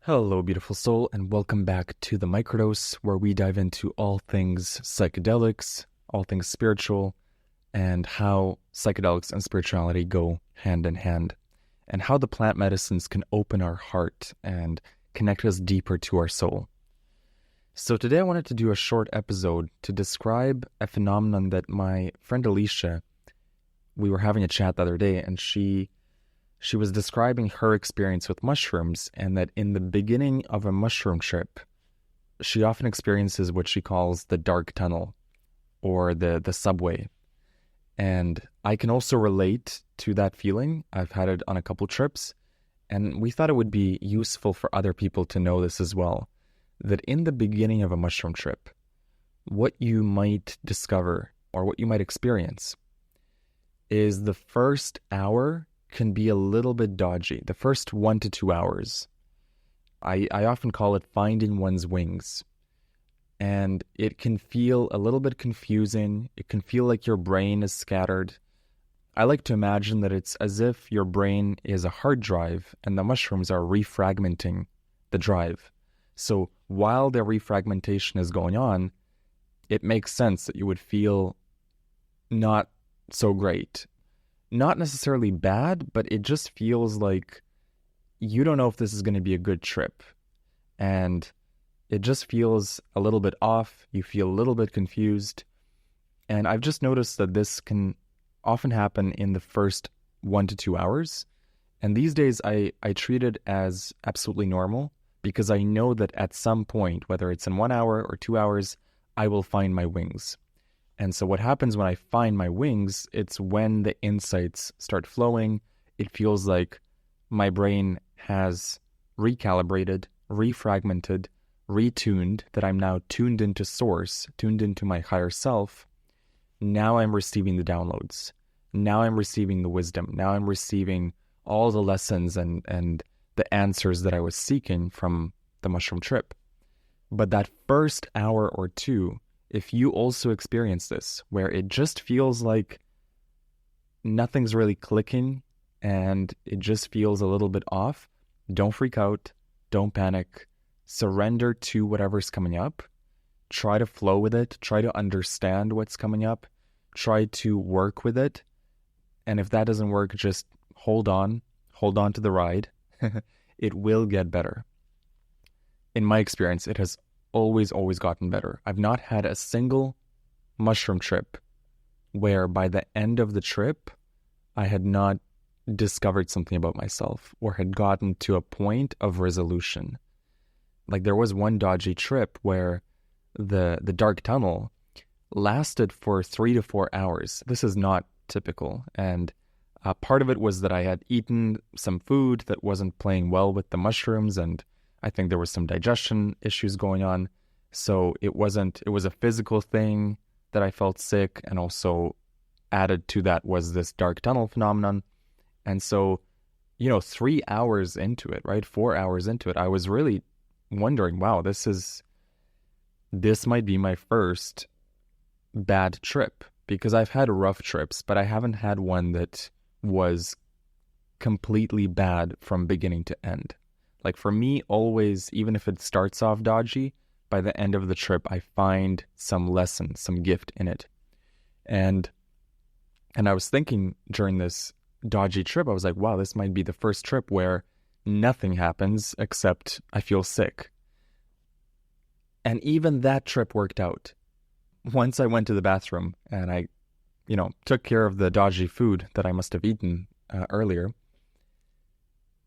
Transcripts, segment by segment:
Hello, beautiful soul, and welcome back to the Microdose, where we dive into all things psychedelics, all things spiritual, and how psychedelics and spirituality go hand in hand, and how the plant medicines can open our heart and connect us deeper to our soul. So today I wanted to do a short episode to describe a phenomenon that my friend Alicia, we were having a chat the other day, and she was describing her experience with mushrooms, and that in the beginning of a mushroom trip, she often experiences what she calls the dark tunnel or the subway. And I can also relate to that feeling. I've had it on a couple trips, and we thought it would be useful for other people to know this as well, that in the beginning of a mushroom trip, what you might discover or what you might experience is the first hour can be a little bit dodgy. The first 1 to 2 hours, I often call it finding one's wings. And it can feel a little bit confusing. It can feel like your brain is scattered. I like to imagine that it's as if your brain is a hard drive and the mushrooms are refragmenting the drive. So while the refragmentation is going on, it makes sense that you would feel not so great. Not necessarily bad, but it just feels like you don't know if this is going to be a good trip. And it just feels a little bit off. You feel a little bit confused. And I've just noticed that this can often happen in the first 1 to 2 hours. And these days I treat it as absolutely normal, because I know that at some point, whether it's in 1 hour or 2 hours, I will find my wings. And so what happens when I find my wings, it's when the insights start flowing. It feels like my brain has recalibrated, refragmented, retuned, that I'm now tuned into source, tuned into my higher self. Now I'm receiving the downloads. Now I'm receiving the wisdom. Now I'm receiving all the lessons and the answers that I was seeking from the mushroom trip. But that first hour or two, if you also experience this, where it just feels like nothing's really clicking and it just feels a little bit off, don't freak out, don't panic, surrender to whatever's coming up, try to flow with it, try to understand what's coming up, try to work with it, and if that doesn't work, just hold on to the ride. It will get better. In my experience, it has always gotten better. I've not had a single mushroom trip where by the end of the trip, I had not discovered something about myself or had gotten to a point of resolution. Like there was one dodgy trip where the dark tunnel lasted for 3 to 4 hours. This is not typical. And part of it was that I had eaten some food that wasn't playing well with the mushrooms, and I think there was some digestion issues going on. So it was a physical thing that I felt sick, and also added to that was this dark tunnel phenomenon. And so, 3 hours into it, right? 4 hours into it, I was really wondering, wow, this might be my first bad trip, because I've had rough trips, but I haven't had one that was completely bad from beginning to end. Like for me, always, even if it starts off dodgy, by the end of the trip, I find some lesson, some gift in it. And I was thinking during this dodgy trip, I was like, wow, this might be the first trip where nothing happens except I feel sick. And even that trip worked out. Once I went to the bathroom and I, took care of the dodgy food that I must have eaten earlier,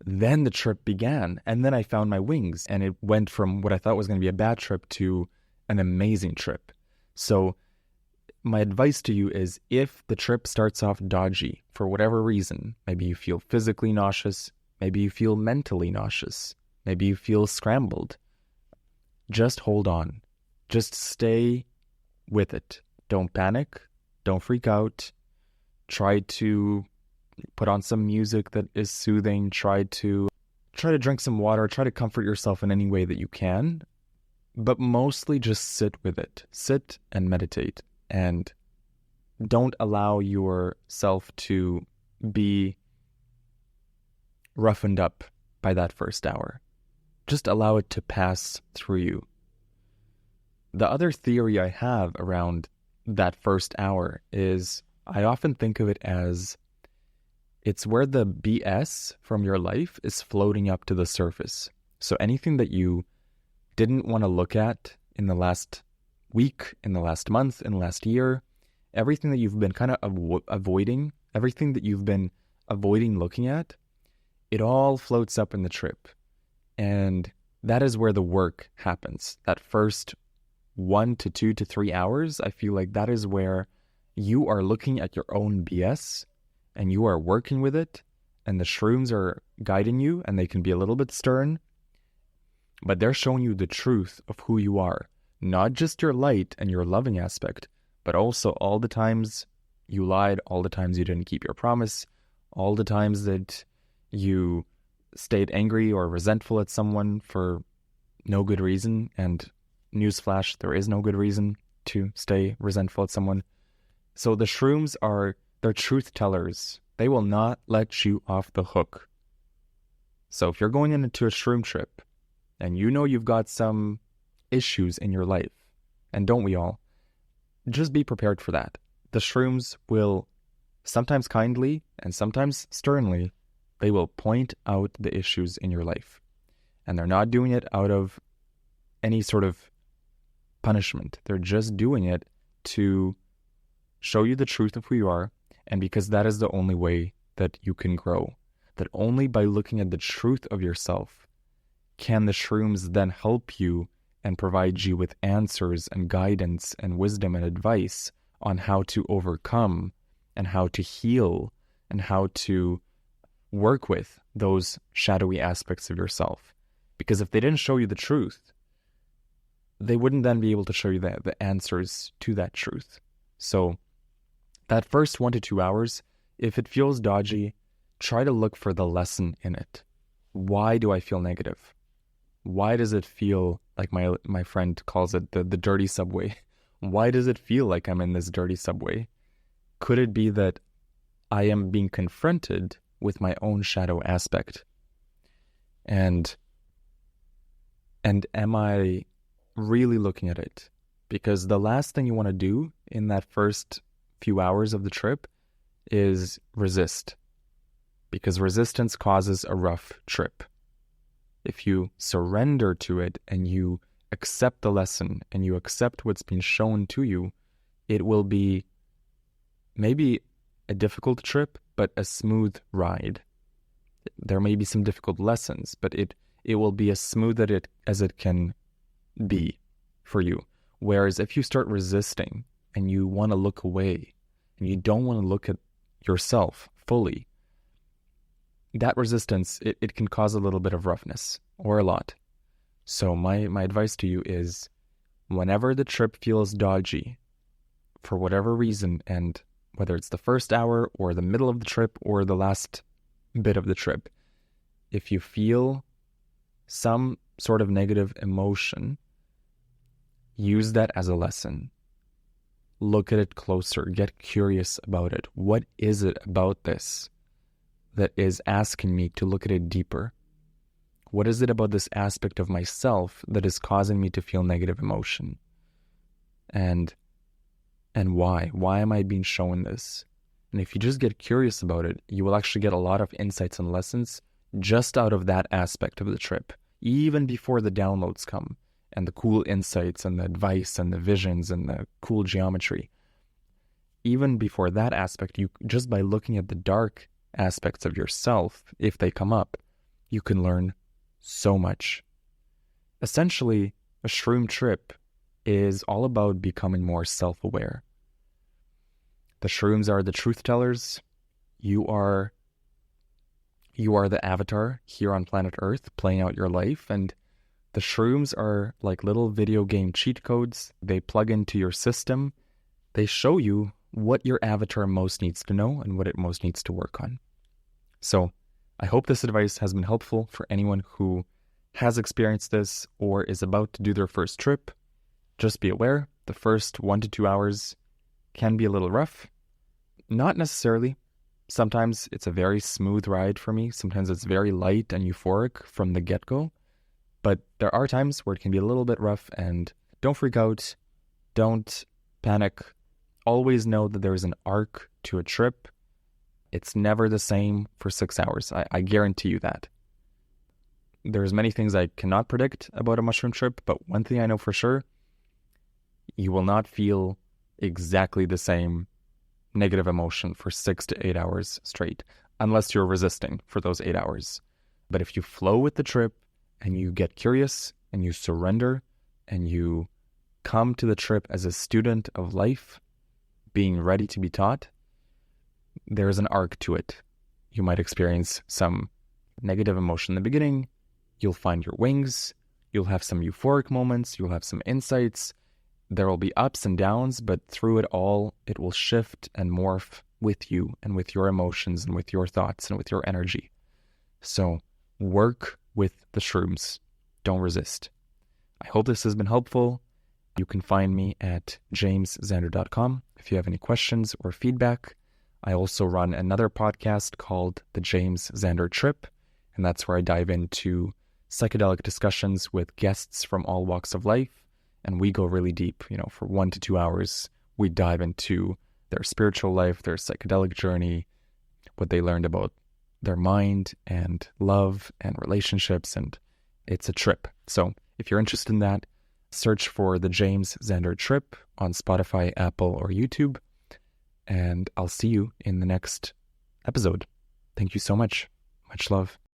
then the trip began, and then I found my wings, and it went from what I thought was going to be a bad trip to an amazing trip. So my advice to you is, if the trip starts off dodgy for whatever reason, maybe you feel physically nauseous, maybe you feel mentally nauseous, maybe you feel scrambled, just hold on. Just stay with it. Don't panic. Don't freak out. Try to put on some music that is soothing. Try to drink some water. Try to comfort yourself in any way that you can. But mostly just sit with it. Sit and meditate. And don't allow yourself to be roughened up by that first hour. just allow it to pass through you. The other theory I have around that first hour is I often think of it as it's where the BS from your life is floating up to the surface. So anything that you didn't want to look at in the last week, in the last month, in the last year, everything that you've been kind of avoiding, everything that you've been avoiding looking at, it all floats up in the trip. And that is where the work happens. That first 1 to 2 to 3 hours, I feel like that is where you are looking at your own BS and you are working with it, and the shrooms are guiding you, and they can be a little bit stern, but they're showing you the truth of who you are, not just your light and your loving aspect, but also all the times you lied, all the times you didn't keep your promise, all the times that you stayed angry or resentful at someone for no good reason. And newsflash, there is no good reason to stay resentful at someone. So the shrooms they're truth tellers. They will not let you off the hook. So if you're going into a shroom trip and you know you've got some issues in your life, and don't we all, just be prepared for that. The shrooms will sometimes kindly and sometimes sternly, they will point out the issues in your life. And they're not doing it out of any sort of punishment. They're just doing it to show you the truth of who you are, and because that is the only way that you can grow. That only by looking at the truth of yourself can the shrooms then help you and provide you with answers and guidance and wisdom and advice on how to overcome and how to heal and how to work with those shadowy aspects of yourself. Because if they didn't show you the truth, they wouldn't then be able to show you the answers to that truth. So that first 1 to 2 hours, if it feels dodgy, try to look for the lesson in it. Why do I feel negative? Why does it feel like my friend calls it the dirty subway? Why does it feel like I'm in this dirty subway? Could it be that I am being confronted with my own shadow aspect? And am I really looking at it? Because the last thing you want to do in that first few hours of the trip is resist. Because resistance causes a rough trip. If you surrender to it and you accept the lesson and you accept what's been shown to you, it will be maybe a difficult trip, but a smooth ride. There may be some difficult lessons, but it will be as smooth as it can be for you. Whereas if you start resisting and you want to look away and you don't want to look at yourself fully, that resistance, it can cause a little bit of roughness or a lot. So my advice to you is whenever the trip feels dodgy for whatever reason, and whether it's the first hour or the middle of the trip or the last bit of the trip, if you feel some sort of negative emotion, use that as a lesson. Look at it closer. Get curious about it. What is it about this that is asking me to look at it deeper? What is it about this aspect of myself that is causing me to feel negative emotion? And why? Why am I being shown this? And if you just get curious about it, you will actually get a lot of insights and lessons just out of that aspect of the trip, even before the downloads come, and the cool insights and the advice and the visions and the cool geometry. Even before that aspect, you just by looking at the dark aspects of yourself, if they come up, you can learn so much. Essentially, a shroom trip is all about becoming more self-aware. The shrooms are the truth tellers. You are the avatar here on planet Earth playing out your life, and the shrooms are like little video game cheat codes. They plug into your system. They show you what your avatar most needs to know and what it most needs to work on. So I hope this advice has been helpful for anyone who has experienced this or is about to do their first trip. Just be aware, the first 1 to 2 hours can be a little rough. Not necessarily. Sometimes it's a very smooth ride for me. Sometimes it's very light and euphoric from the get-go. But there are times where it can be a little bit rough, and don't freak out. Don't panic. Always know that there is an arc to a trip. It's never the same for 6 hours. I guarantee you that. There's many things I cannot predict about a mushroom trip, but one thing I know for sure, you will not feel exactly the same negative emotion for 6 to 8 hours straight, unless you're resisting for those 8 hours. But if you flow with the trip and you get curious and you surrender and you come to the trip as a student of life, being ready to be taught, there's an arc to it. You might experience some negative emotion in the beginning. You'll find your wings. You'll have some euphoric moments. You'll have some insights. There will be ups and downs, but through it all, it will shift and morph with you and with your emotions and with your thoughts and with your energy. So work with the shrooms. Don't resist. I hope this has been helpful. You can find me at jamesxander.com if you have any questions or feedback. I also run another podcast called The James Xander Trip, and that's where I dive into psychedelic discussions with guests from all walks of life, and we go really deep. For 1 to 2 hours, we dive into their spiritual life, their psychedelic journey, what they learned about their mind and love and relationships, and it's a trip. So if you're interested in that, search for The James Xander Trip on Spotify, Apple, or YouTube, and I'll see you in the next episode. Thank you so much. Much love.